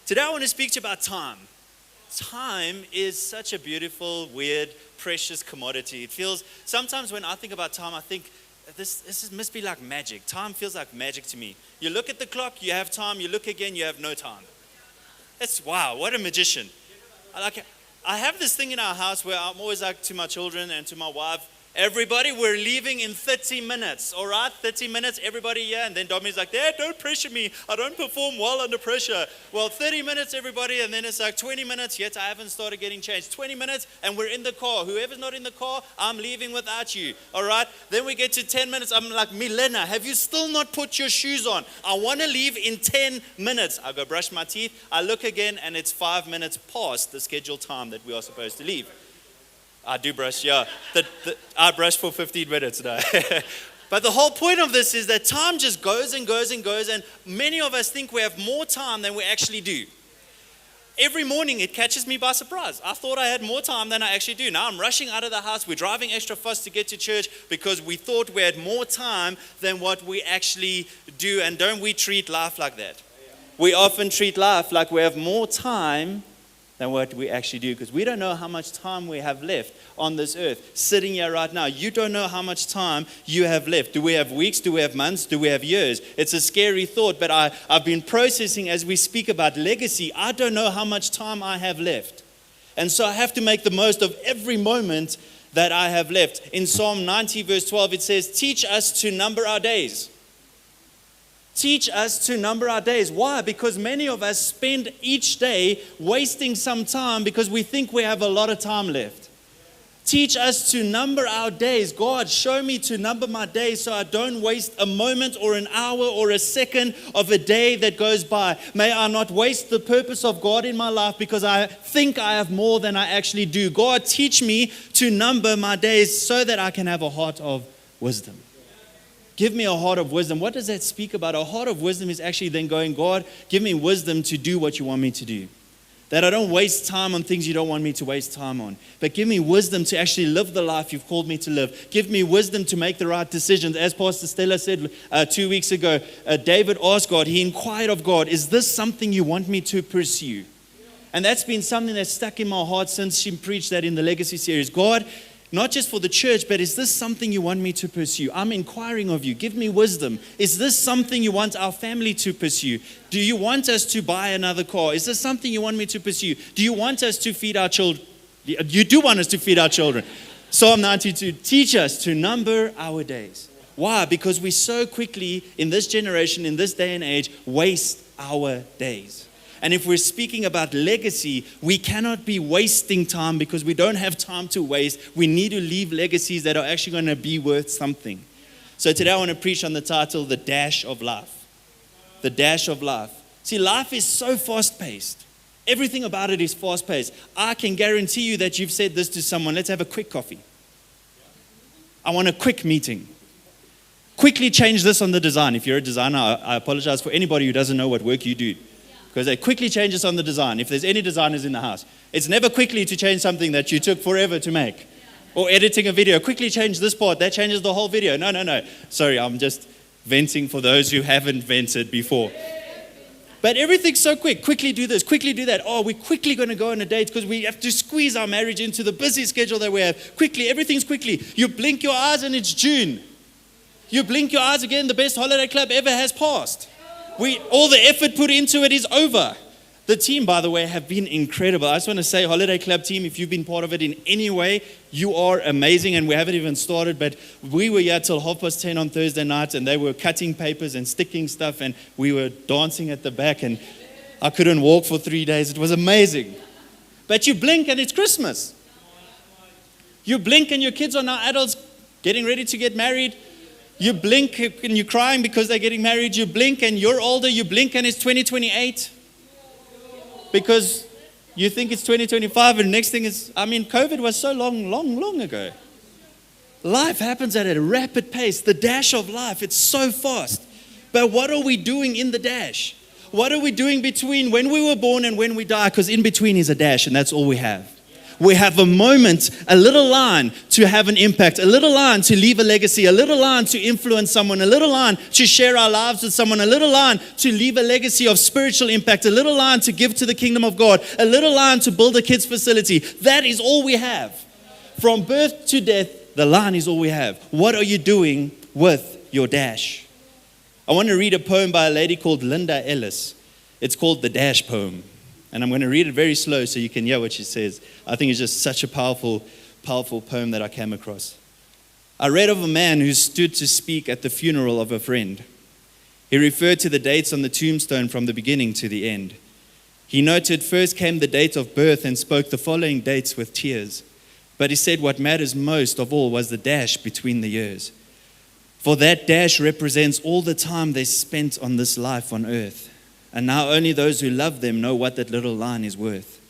Today I want to speak to you about time. Time is such a beautiful, weird, precious commodity. It feels, sometimes when I think about time, I think must be like magic. Time feels like magic to me. You look at the clock, you have time. You look again, you have no time. It's wow, what a magician. I have this thing in our house where I'm always like to my children and to my wife, everybody, we're leaving in 30 minutes, all right? 30 minutes, everybody here. And then Dominic's like, Dad, don't pressure me. I don't perform well under pressure. Well, 30 minutes, everybody. And then it's like 20 minutes, yet I haven't started getting changed. 20 minutes, and we're in the car. Whoever's not in the car, I'm leaving without you, all right? Then we get to 10 minutes. I'm like, Milena, have you still not put your shoes on? I want to leave in 10 minutes. I go brush my teeth. I look again, and it's 5 minutes past the scheduled time that we are supposed to leave. I do brush, yeah. I brush for 15 minutes now. But the whole point of this is that time just goes and goes and goes, and many of us think we have more time than we actually do. Every morning it catches me by surprise. I thought I had more time than I actually do. Now I'm rushing out of the house. We're driving extra fast to get to church because we thought we had more time than what we actually do. And don't we treat life like that? We often treat life like we have more time than what we actually do, because we don't know how much time we have left on this earth. Sitting here right now, you don't know how much time you have left. Do we have weeks? Do we have months? Do we have years? It's a scary thought, but I've been processing as we speak about legacy. I don't know how much time I have left. And so I have to make the most of every moment that I have left. In Psalm 90 verse 12, it says, teach us to number our days. Teach us to number our days. Why? Because many of us spend each day wasting some time because we think we have a lot of time left. Teach us to number our days. God, show me to number my days so I don't waste a moment or an hour or a second of a day that goes by. May I not waste the purpose of God in my life because I think I have more than I actually do. God, teach me to number my days so that I can have a heart of wisdom. Give me a heart of wisdom. What does that speak about? A heart of wisdom is actually then going, God, give me wisdom to do what you want me to do. That I don't waste time on things you don't want me to waste time on. But give me wisdom to actually live the life you've called me to live. Give me wisdom to make the right decisions. As Pastor Stella said 2 weeks ago, David asked God, he inquired of God, is this something you want me to pursue? And that's been something that's stuck in my heart since she preached that in the Legacy series. God, not just for the church, but is this something you want me to pursue? I'm inquiring of you. Give me wisdom. Is this something you want our family to pursue? Do you want us to buy another car? Is this something you want me to pursue? Do you want us to feed our children? You do want us to feed our children. Psalm 92, teach us to number our days. Why? Because we so quickly, in this generation, in this day and age, waste our days. And if we're speaking about legacy, we cannot be wasting time because we don't have time to waste. We need to leave legacies that are actually going to be worth something. So today I want to preach on the title, The Dash of Life. The Dash of Life. See, life is so fast-paced. Everything about it is fast-paced. I can guarantee you that you've said this to someone, let's have a quick coffee. I want a quick meeting. Quickly change this on the design. If you're a designer, I apologize for anybody who doesn't know what work you do. Because they quickly change this on the design, if there's any designers in the house. It's never quickly to change something that you took forever to make. Or editing a video, quickly change this part, that changes the whole video. No. Sorry, I'm just venting for those who haven't vented before. But everything's so quick. Quickly do this, quickly do that. Oh, we're quickly going to go on a date because we have to squeeze our marriage into the busy schedule that we have. Quickly, everything's quickly. You blink your eyes and it's June. You blink your eyes again, the best holiday club ever has passed. All the effort put into it is over. The team, by the way, have been incredible. I just want to say, Holiday Club team, if you've been part of it in any way, you are amazing. And we haven't even started, but we were here till 10:30 on Thursday night, and they were cutting papers and sticking stuff, and we were dancing at the back, and I couldn't walk for 3 days. It was amazing. But you blink and it's Christmas. You blink and your kids are now adults getting ready to get married. You blink and you're crying because they're getting married. You blink and you're older. You blink and it's 2028 because you think it's 2025 and the next thing is, COVID was so long ago. Life happens at a rapid pace. The dash of life, it's so fast. But what are we doing in the dash? What are we doing between when we were born and when we die? Because in between is a dash and that's all we have. we have a moment, a little line to have an impact, a little line to leave a legacy, a little line to influence someone, a little line to share our lives with someone, a little line to leave a legacy of spiritual impact, a little line to give to the kingdom of God, a little line to build a kids facility. That is all we have. From birth to death, the line is all we have. What are you doing with your dash? I want to read a poem by a lady called Linda Ellis. It's called The Dash Poem. And I'm going to read it very slow so you can hear what she says. I think it's just such a powerful, powerful poem that I came across. I read of a man who stood to speak at the funeral of a friend. He referred to the dates on the tombstone from the beginning to the end. He noted first came the date of birth and spoke the following dates with tears. But he said what matters most of all was the dash between the years. For that dash represents all the time they spent on this life on earth. And now only those who love them know what that little line is worth.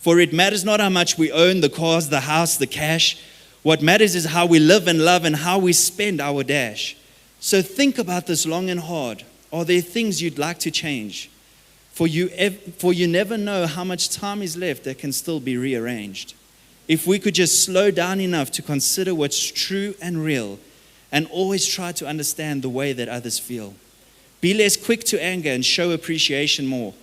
For it matters not how much we own, the cars, the house, the cash. What matters is how we live and love and how we spend our dash. So think about this long and hard. Are there things you'd like to change? For you never know how much time is left that can still be rearranged. If we could just slow down enough to consider what's true and real and always try to understand the way that others feel. Be less quick to anger and show appreciation more.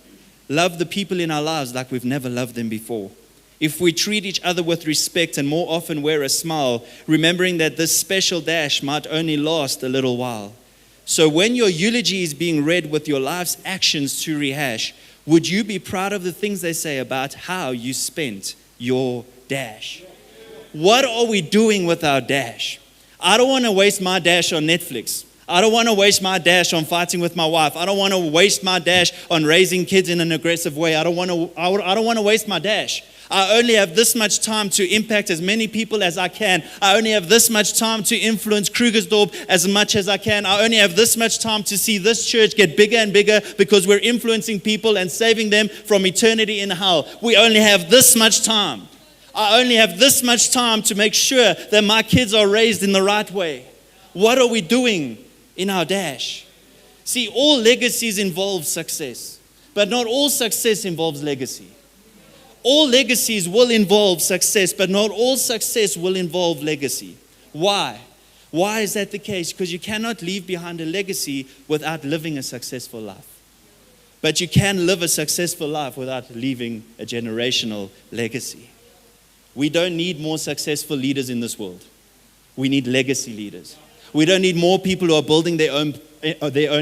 Love the people in our lives like we've never loved them before. If we treat each other with respect and more often wear a smile, remembering that this special dash might only last a little while. So when your eulogy is being read with your life's actions to rehash, would you be proud of the things they say about how you spent your dash? What are we doing with our dash? I don't want to waste my dash on Netflix. I don't want to waste my dash on fighting with my wife. I don't want to waste my dash on raising kids in an aggressive way. I don't want to waste my dash. I only have this much time to impact as many people as I can. I only have this much time to influence Krugersdorp as much as I can. I only have this much time to see this church get bigger and bigger because we're influencing people and saving them from eternity in hell. We only have this much time. I only have this much time to make sure that my kids are raised in the right way. What are we doing in our dash? See, all legacies involve success, but not all success involves legacy. All legacies will involve success, but not all success will involve legacy. Why? Why is that the case? Because you cannot leave behind a legacy without living a successful life. But you can live a successful life without leaving a generational legacy. We don't need more successful leaders in this world. We need legacy leaders. We don't need more people who are building their own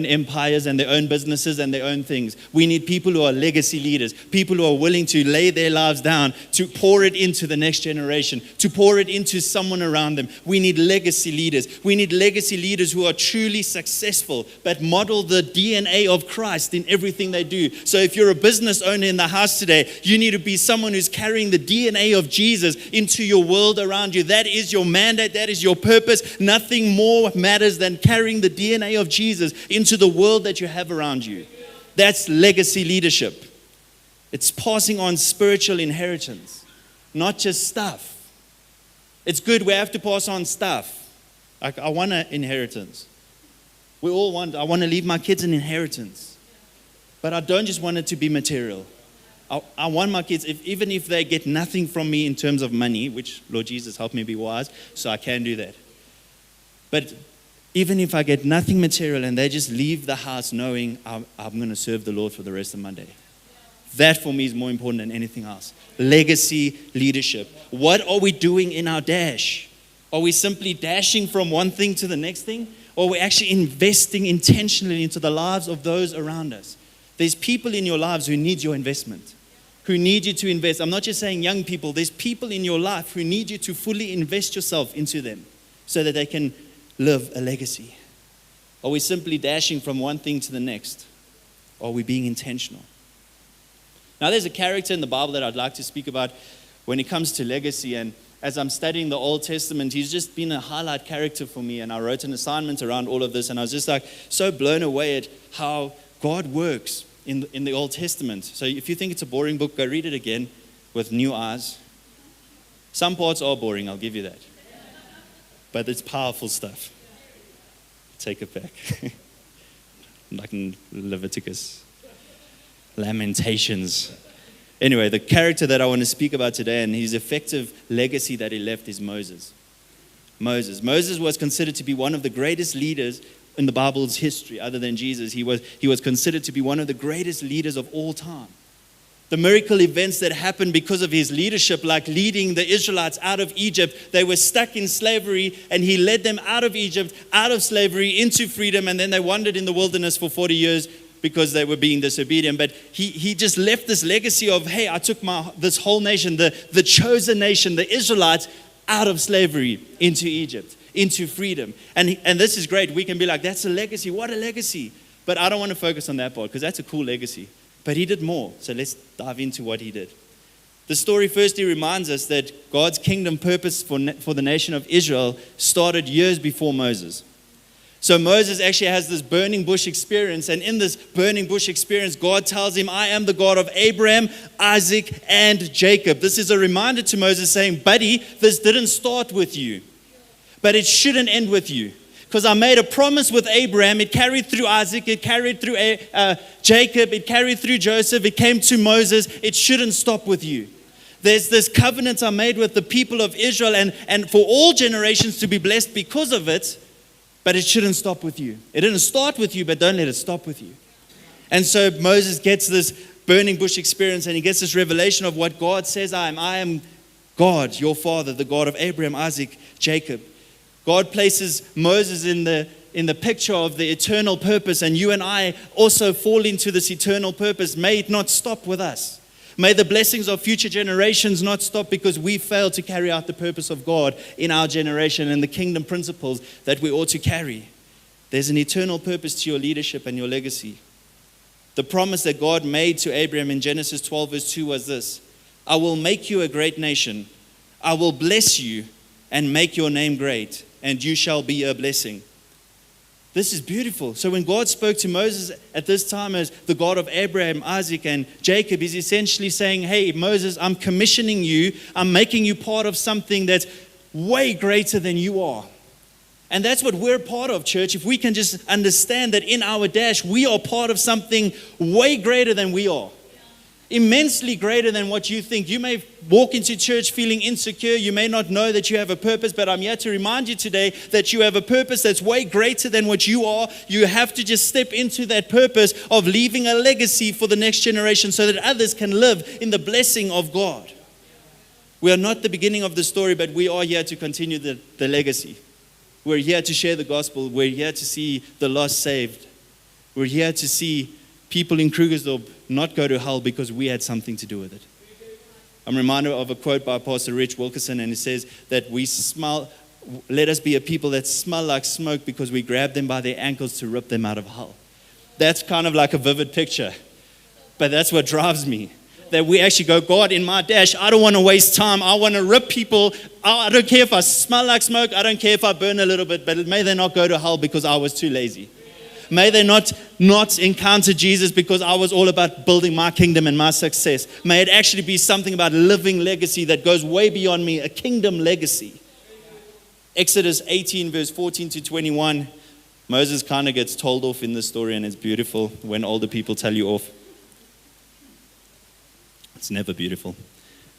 empires and their own businesses and their own things. We need people who are legacy leaders, people who are willing to lay their lives down, to pour it into the next generation, to pour it into someone around them. We need legacy leaders. We need legacy leaders who are truly successful, but model the DNA of Christ in everything they do. So if you're a business owner in the house today, you need to be someone who's carrying the DNA of Jesus into your world around you. That is your mandate. That is your purpose. Nothing more matters than carrying the DNA of Jesus into the world that you have around you. That's legacy leadership. It's passing on spiritual inheritance, not just stuff. It's good we have to pass on stuff. Like I want an inheritance. I want to leave my kids an inheritance. But I don't just want it to be material. I want my kids, even if they get nothing from me in terms of money, which Lord Jesus help me be wise, so I can do that. But even if I get nothing material and they just leave the house knowing I'm going to serve the Lord for the rest of my day. That for me is more important than anything else. Legacy leadership. What are we doing in our dash? Are we simply dashing from one thing to the next thing? Or are we actually investing intentionally into the lives of those around us? There's people in your lives who need your investment, who need you to invest. I'm not just saying young people. There's people in your life who need you to fully invest yourself into them so that they can live a legacy. Are we simply dashing from one thing to the next? Or are we being intentional? Now there's a character in the Bible that I'd like to speak about when it comes to legacy, and as I'm studying the Old Testament, he's just been a highlight character for me, and I wrote an assignment around all of this, and I was just like so blown away at how God works in the Old Testament. So if you think it's a boring book, go read it again with new eyes. Some parts are boring, I'll give you that. But it's powerful stuff. Take it back. Like in Leviticus. Lamentations. Anyway, the character that I want to speak about today and his effective legacy that he left is Moses. Moses was considered to be one of the greatest leaders in the Bible's history, other than Jesus. He was considered to be one of the greatest leaders of all time. The miracle events that happened because of his leadership, like leading the Israelites out of Egypt, they were stuck in slavery, and he led them out of Egypt, out of slavery, into freedom, and then they wandered in the wilderness for 40 years because they were being disobedient. But he just left this legacy of, hey, I took this whole nation, the chosen nation, the Israelites, out of slavery into Egypt, into freedom. And this is great. We can be like, that's a legacy. What a legacy. But I don't want to focus on that part because that's a cool legacy. But he did more. So let's dive into what he did. The story firstly reminds us that God's kingdom purpose for the nation of Israel started years before Moses. So Moses actually has this burning bush experience. And in this burning bush experience, God tells him, I am the God of Abraham, Isaac, and Jacob. This is a reminder to Moses saying, buddy, this didn't start with you, but it shouldn't end with you. Because I made a promise with Abraham. It carried through Isaac. It carried through Jacob. It carried through Joseph. It came to Moses. It shouldn't stop with you. There's this covenant I made with the people of Israel and for all generations to be blessed because of it. But it shouldn't stop with you. It didn't start with you, but don't let it stop with you. And so Moses gets this burning bush experience, and he gets this revelation of what God says I am. I am God, your father, the God of Abraham, Isaac, Jacob. God places Moses in the picture of the eternal purpose, and you and I also fall into this eternal purpose. May it not stop with us. May the blessings of future generations not stop because we failed to carry out the purpose of God in our generation and the kingdom principles that we ought to carry. There's an eternal purpose to your leadership and your legacy. The promise that God made to Abraham in Genesis 12 verse 2 was this: I will make you a great nation. I will bless you and make your name great, and you shall be a blessing. This is beautiful. So when God spoke to Moses at this time as the God of Abraham, Isaac, and Jacob, he's essentially saying, hey, Moses, I'm commissioning you. I'm making you part of something that's way greater than you are. And that's what we're part of, church. If we can just understand that in our dash, we are part of something way greater than we are. Immensely greater than what you think. You may walk into church feeling insecure. You may not know that you have a purpose, but I'm here to remind you today that you have a purpose that's way greater than what you are. You have to just step into that purpose of leaving a legacy for the next generation so that others can live in the blessing of God. We are not the beginning of the story, but we are here to continue the legacy. We're here to share the gospel. We're here to see the lost saved. We're here to see people in Krugersdorp not go to hell because we had something to do with it. I'm reminded of a quote by Pastor Rich Wilkerson, and he says that let us be a people that smell like smoke because we grab them by their ankles to rip them out of hell. That's kind of like a vivid picture, but that's what drives me. That we actually go, God, in my dash, I don't want to waste time. I want to rip people. I don't care if I smell like smoke. I don't care if I burn a little bit, but may they not go to hell because I was too lazy. May they not encounter Jesus because I was all about building my kingdom and my success. May it actually be something about living legacy that goes way beyond me, a kingdom legacy. Exodus 18 verse 14 to 21. Moses kind of gets told off in the story, and it's beautiful when older people tell you off. It's never beautiful.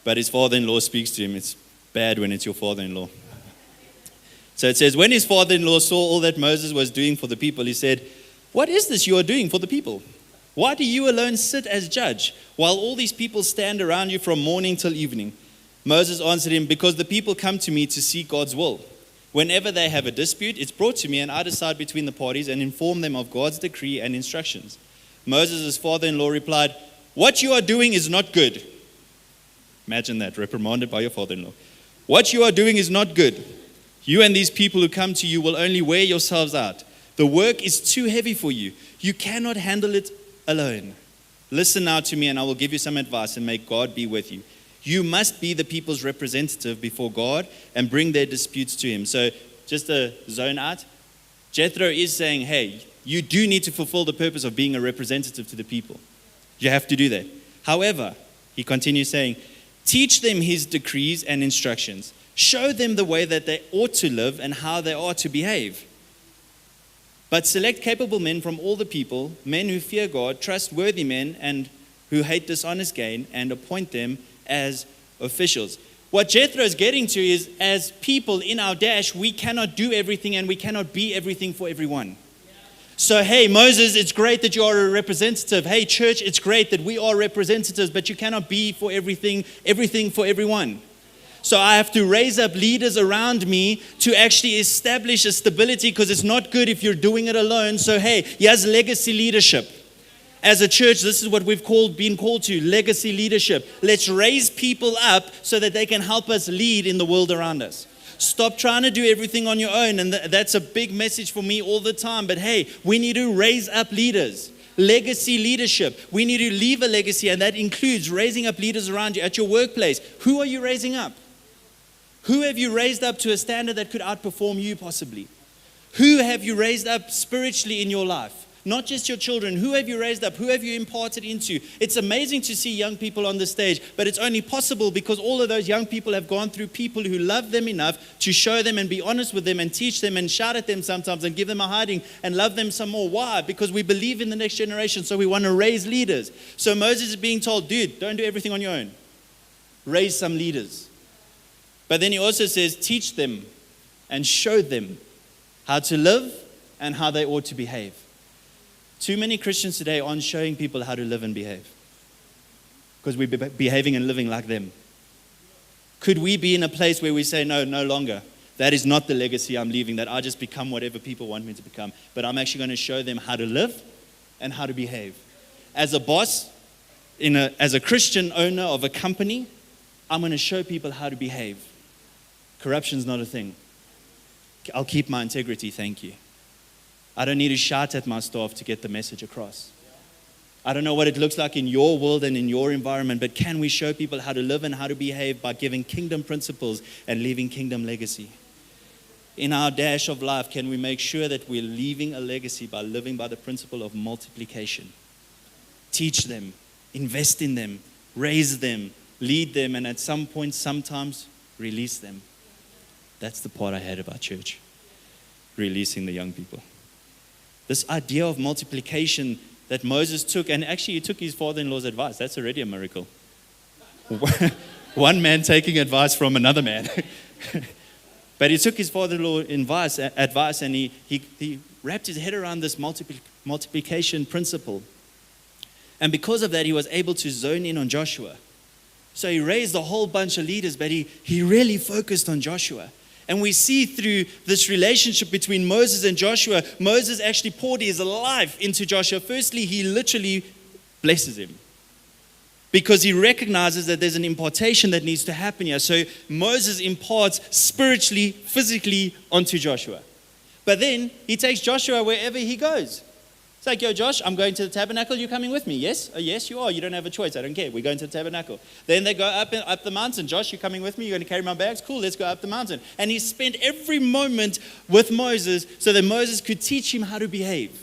But his father-in-law speaks to him. It's bad when it's your father-in-law. So it says, when his father-in-law saw all that Moses was doing for the people, he said, what is this you are doing for the people? Why do you alone sit as judge while all these people stand around you from morning till evening? Moses answered him, because the people come to me to seek God's will. Whenever they have a dispute, it's brought to me, and I decide between the parties and inform them of God's decree and instructions. Moses' father-in-law replied, what you are doing is not good. Imagine that, reprimanded by your father-in-law. What you are doing is not good. You and these people who come to you will only wear yourselves out. The work is too heavy for you. You cannot handle it alone. Listen now to me, and I will give you some advice, and may God be with you. You must be the people's representative before God and bring their disputes to him. So just a zone out. Jethro is saying, hey, you do need to fulfill the purpose of being a representative to the people. You have to do that. However, he continues saying, teach them his decrees and instructions. Show them the way that they ought to live and how they are to behave. But select capable men from all the people, men who fear God, trustworthy men, and who hate dishonest gain and appoint them as officials. What Jethro is getting to is, as people in our dash, we cannot do everything and we cannot be everything for everyone. So, hey, Moses, it's great that you are a representative. Hey, church, it's great that we are representatives, but you cannot be for everything for everyone. So I have to raise up leaders around me to actually establish a stability, because it's not good if you're doing it alone. So, hey, here's legacy leadership. As a church, this is what we've been called to, legacy leadership. Let's raise people up so that they can help us lead in the world around us. Stop trying to do everything on your own. And that's a big message for me all the time. But hey, we need to raise up leaders. Legacy leadership. We need to leave a legacy, and that includes raising up leaders around you at your workplace. Who are you raising up? Who have you raised up to a standard that could outperform you possibly? Who have you raised up spiritually in your life? Not just your children. Who have you raised up? Who have you imparted into? It's amazing to see young people on the stage, but it's only possible because all of those young people have gone through people who love them enough to show them and be honest with them and teach them and shout at them sometimes and give them a hiding and love them some more. Why? Because we believe in the next generation, so we want to raise leaders. So Moses is being told, dude, don't do everything on your own. Raise some leaders. But then he also says, teach them and show them how to live and how they ought to behave. Too many Christians today aren't showing people how to live and behave because we're behaving and living like them. Could we be in a place where we say, no longer. That is not the legacy I'm leaving, that I just become whatever people want me to become. But I'm actually going to show them how to live and how to behave. As a boss, as a Christian owner of a company, I'm going to show people how to behave. Corruption's not a thing. I'll keep my integrity, thank you. I don't need to shout at my staff to get the message across. I don't know what it looks like in your world and in your environment, but can we show people how to live and how to behave by giving kingdom principles and leaving kingdom legacy? In our dash of life, can we make sure that we're leaving a legacy by living by the principle of multiplication? Teach them, invest in them, raise them, lead them, and at some point, sometimes, release them. That's the part I had about church. Releasing the young people. This idea of multiplication that Moses took, and actually he took his father-in-law's advice. That's already a miracle. One man taking advice from another man. But he took his father-in-law's advice and he wrapped his head around this multiplication principle. And because of that, he was able to zone in on Joshua. So he raised a whole bunch of leaders, but he really focused on Joshua. And we see through this relationship between Moses and Joshua, Moses actually poured his life into Joshua. Firstly, he literally blesses him because he recognizes that there's an impartation that needs to happen here. So Moses imparts spiritually, physically onto Joshua. But then he takes Joshua wherever he goes. It's like, yo, Josh, I'm going to the tabernacle. You coming with me? Yes? Oh, yes, you are. You don't have a choice. I don't care. We're going to the tabernacle. Then they go up the mountain. Josh, you coming with me? You're going to carry my bags? Cool, let's go up the mountain. And he spent every moment with Moses so that Moses could teach him how to behave,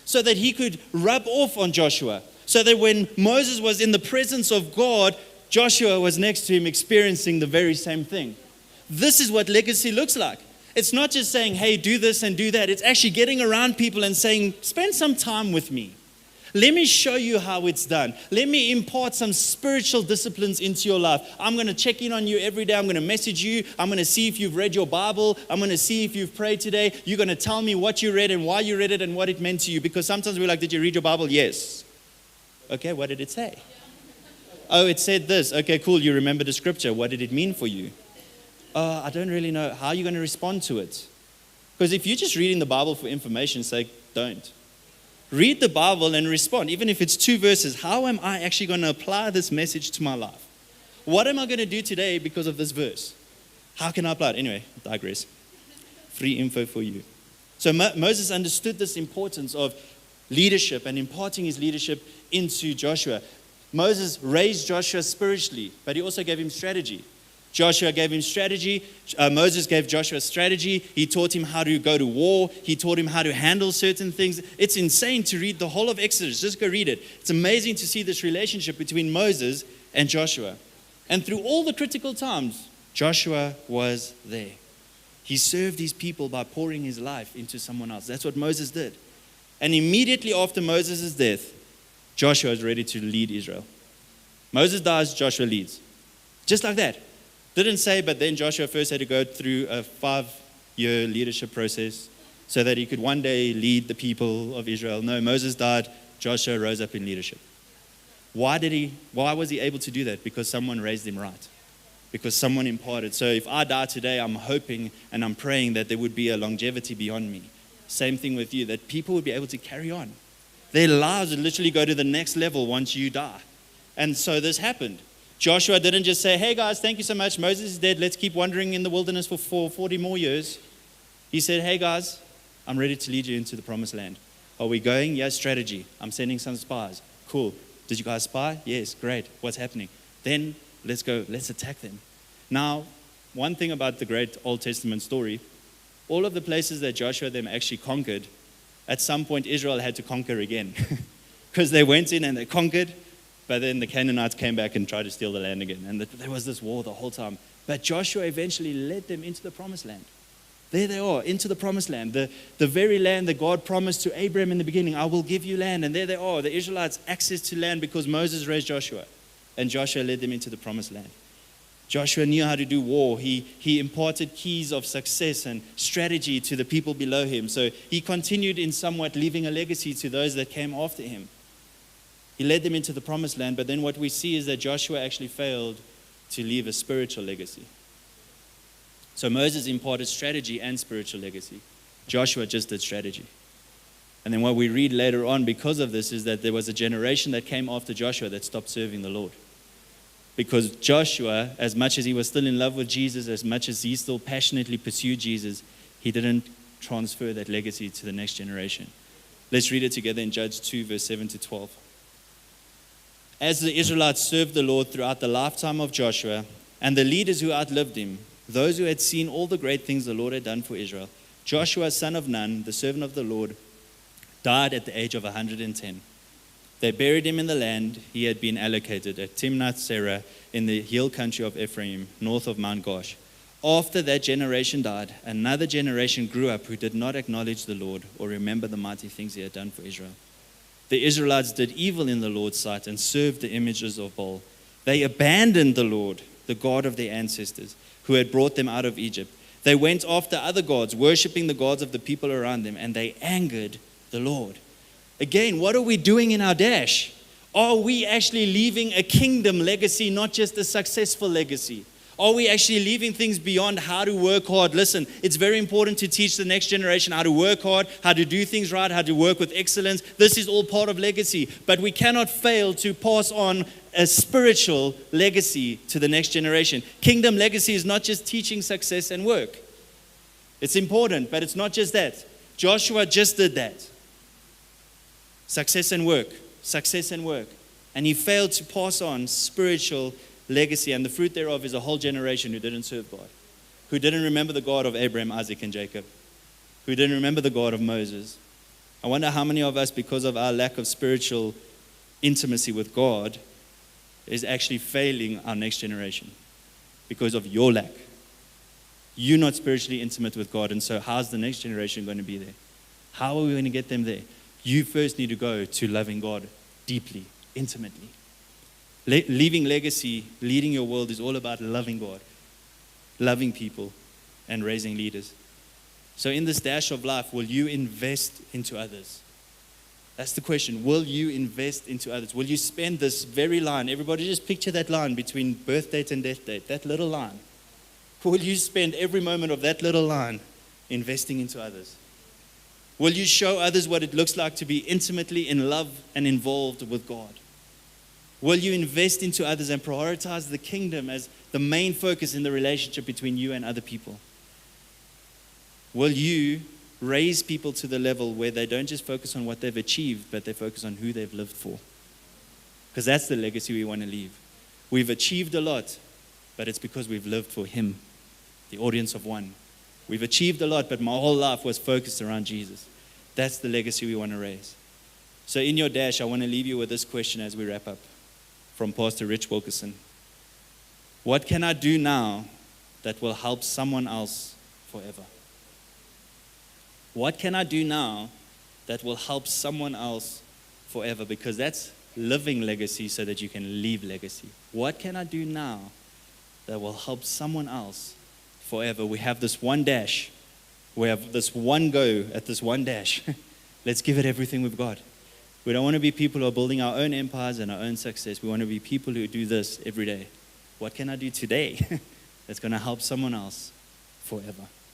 so that he could rub off on Joshua, so that when Moses was in the presence of God, Joshua was next to him experiencing the very same thing. This is what legacy looks like. It's not just saying, hey, do this and do that. It's actually getting around people and saying, spend some time with me. Let me show you how it's done. Let me impart some spiritual disciplines into your life. I'm going to check in on you every day. I'm going to message you. I'm going to see if you've read your Bible. I'm going to see if you've prayed today. You're going to tell me what you read and why you read it and what it meant to you. Because sometimes we're like, did you read your Bible? Yes. Okay, what did it say? Oh, it said this. Okay, cool. You remember the scripture. What did it mean for you? I don't really know. How are you going to respond to it? Because if you're just reading the Bible for information's sake, don't. Read the Bible and respond. Even if it's 2 verses, how am I actually going to apply this message to my life? What am I going to do today because of this verse? How can I apply it? Anyway, digress. Free info for you. So Moses understood this importance of leadership and imparting his leadership into Joshua. Moses raised Joshua spiritually, but he also gave him strategy. Joshua gave him strategy. Moses gave Joshua strategy. He taught him how to go to war. He taught him how to handle certain things. It's insane to read the whole of Exodus. Just go read it. It's amazing to see this relationship between Moses and Joshua. And through all the critical times, Joshua was there. He served his people by pouring his life into someone else. That's what Moses did. And immediately after Moses' death, Joshua is ready to lead Israel. Moses dies, Joshua leads. Just like that. Didn't say, but then Joshua first had to go through a 5-year leadership process so that he could one day lead the people of Israel. No, Moses died, Joshua rose up in leadership. Why was he able to do that? Because someone raised him right. Because someone imparted. So if I die today, I'm hoping and I'm praying that there would be a longevity beyond me. Same thing with you, that people would be able to carry on. Their lives would literally go to the next level once you die. And so this happened. Joshua didn't just say, hey guys, thank you so much. Moses is dead. Let's keep wandering in the wilderness for 40 more years. He said, hey guys, I'm ready to lead you into the promised land. Are we going? Yes, strategy. I'm sending some spies. Cool. Did you guys spy? Yes, great. What's happening? Then let's go. Let's attack them. Now, one thing about the great Old Testament story, all of the places that Joshua them actually conquered, at some point Israel had to conquer again. Because they went in and they conquered, but then the Canaanites came back and tried to steal the land again. And there was this war the whole time. But Joshua eventually led them into the promised land. There they are, into the promised land. The very land that God promised to Abraham in the beginning, I will give you land. And there they are, the Israelites access to land because Moses raised Joshua. And Joshua led them into the promised land. Joshua knew how to do war. He imparted keys of success and strategy to the people below him. So he continued in somewhat leaving a legacy to those that came after him. He led them into the promised land, but then what we see is that Joshua actually failed to leave a spiritual legacy. So Moses imparted strategy and spiritual legacy. Joshua just did strategy. And then what we read later on because of this is that there was a generation that came after Joshua that stopped serving the Lord. Because Joshua, as much as he was still in love with Jesus, as much as he still passionately pursued Jesus, he didn't transfer that legacy to the next generation. Let's read it together in Judges 2, verse 7 to 12. As the Israelites served the Lord throughout the lifetime of Joshua, and the leaders who outlived him, those who had seen all the great things the Lord had done for Israel, Joshua, son of Nun, the servant of the Lord, died at the age of 110. They buried him in the land he had been allocated at Timnath-Serah in the hill country of Ephraim, north of Mount Gosh. After that generation died, another generation grew up who did not acknowledge the Lord or remember the mighty things he had done for Israel. The Israelites did evil in the Lord's sight and served the images of Baal. They abandoned the Lord, the God of their ancestors, who had brought them out of Egypt. They went after other gods, worshipping the gods of the people around them, and they angered the Lord. Again, what are we doing in our dash? Are we actually leaving a kingdom legacy, not just a successful legacy? Are we actually leaving things beyond how to work hard? Listen, it's very important to teach the next generation how to work hard, how to do things right, how to work with excellence. This is all part of legacy. But we cannot fail to pass on a spiritual legacy to the next generation. Kingdom legacy is not just teaching success and work. It's important, but it's not just that. Joshua just did that. Success and work. Success and work. And he failed to pass on spiritual legacy, and the fruit thereof is a whole generation who didn't serve God, who didn't remember the God of Abraham, Isaac, and Jacob, who didn't remember the God of Moses. I wonder how many of us, because of our lack of spiritual intimacy with God, is actually failing our next generation because of your lack. You're not spiritually intimate with God, and so how's the next generation going to be there? How are we going to get them there? You first need to go to loving God deeply, intimately. Leaving legacy, leading your world is all about loving God, loving people, and raising leaders. So in this dash of life, will you invest into others? That's the question. Will you invest into others? Will you spend this very line? Everybody just picture that line between birth date and death date, that little line. Will you spend every moment of that little line investing into others? Will you show others what it looks like to be intimately in love and involved with God? Will you invest into others and prioritize the kingdom as the main focus in the relationship between you and other people? Will you raise people to the level where they don't just focus on what they've achieved, but they focus on who they've lived for? Because that's the legacy we want to leave. We've achieved a lot, but it's because we've lived for Him, the audience of one. We've achieved a lot, but my whole life was focused around Jesus. That's the legacy we want to raise. So in your dash, I want to leave you with this question as we wrap up. From Pastor Rich Wilkerson. What can I do now that will help someone else forever? What can I do now that will help someone else forever? Because that's living legacy so that you can leave legacy. What can I do now that will help someone else forever? We have this one dash. We have this one go at this one dash. Let's give it everything we've got. We don't want to be people who are building our own empires and our own success. We want to be people who do this every day. What can I do today that's going to help someone else forever?